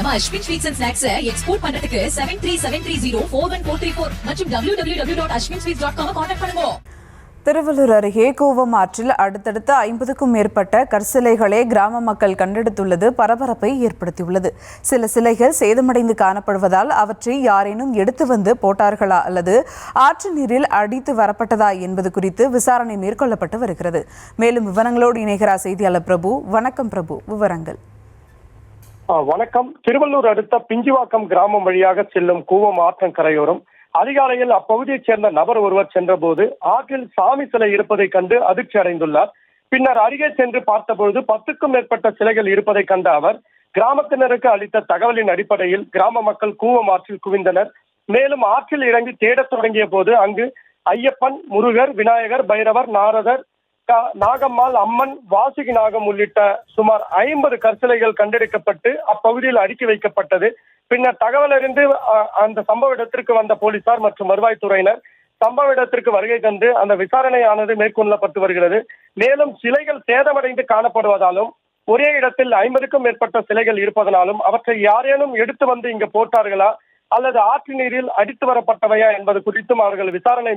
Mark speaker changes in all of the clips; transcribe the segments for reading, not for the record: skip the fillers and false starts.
Speaker 1: நம்ம Ashwin sweets and snacks export பண்றதுக்கு 7373041434 மற்றும் www.ashwinsweets.com கான்டாக்ட் பண்ணுங்க.
Speaker 2: திருவள்ளூர் அருகே கூவம் ஆற்றில் அடுத்தடுத்த 50க்கும் மேற்பட்ட கற்சிலைகளை கிராம மக்கள் கண்டெடுத்துள்ளது பரபரப்பை ஏற்படுத்தியுள்ளது. சில சிலைகள் சேதமடைந்து காணப்படுவதால் அவற்றை யாரேனும் எடுத்து வந்து போட்டார்களா அல்லது ஆற்று நீரில் அடித்து வரப்பட்டதா என்பது குறித்து விசாரணை மேற்கொள்ளப்பட்டு வருகிறது. மேலும் விவரங்களோடு இணைகிறார் செய்தியாளர் பிரபு. வணக்கம் பிரபு, விவரங்கள்.
Speaker 3: வணக்கம். திருவள்ளூர் அடுத்த பிஞ்சுவாக்கம் கிராமம் வழியாக செல்லும் கூவம் ஆற்றங்கரையோரம் அதிகாலையில் அப்பகுதியைச் சேர்ந்த நபர் ஒருவர் சென்றபோது ஆற்றில் சாமி சிலை இருப்பதை கண்டு அதிர்ச்சி அடைந்துள்ளார். பின்னர் அருகே சென்று பார்த்தபோது 10க்கும் மேற்பட்ட சிலைகள் இருப்பதை கண்ட அவர் கிராமத்தினருக்கு அளித்த தகவலின் அடிப்படையில் கிராம மக்கள் கூவம் ஆற்றில் குவிந்தனர். மேலும் ஆற்றில் இறங்கி தேடத் தொடங்கிய போது அங்கு ஐயப்பன், முருகர், விநாயகர், பைரவர், நாரதர், நாகம்மாள், அம்மன், வாசுகி நாகம் உள்ளிட்ட சுமார் 50 கற்சிலைகள் கண்டெடுக்கப்பட்டு அப்பகுதியில் அடுக்கி வைக்கப்பட்டது. பின்னர் தகவல் அறிந்து அந்த சம்பவ இடத்திற்கு வந்த போலீசார் மற்றும் வருவாய்த்துறையினர் சம்பவ இடத்திற்கு வருகை தந்து அந்த விசாரணையானது மேற்கொள்ளப்பட்டு வருகிறது. மேலும் சிலைகள் சேதமடைந்து காணப்படுவதாலும் ஒரே இடத்தில் 50க்கும் மேற்பட்ட சிலைகள் இருப்பதனாலும் அவற்றை யாரேனும் எடுத்து வந்து இங்கு போட்டார்களா அல்லது ஆற்று நீரில் அடித்து வரப்பட்டவையா என்பது குறித்தும் அவர்கள் விசாரணை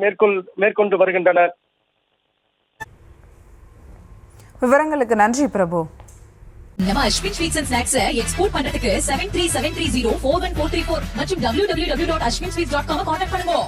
Speaker 3: மேற்கொண்டு வருகின்றனர்.
Speaker 2: விவரங்களுக்கு நன்றி பிரபு.
Speaker 1: நம்ம Ashwin sweets and snacks export பண்றதுக்கு 7373041434 மற்றும் www.ashwinsweets.com கான்டாக்ட் பண்ணுங்க.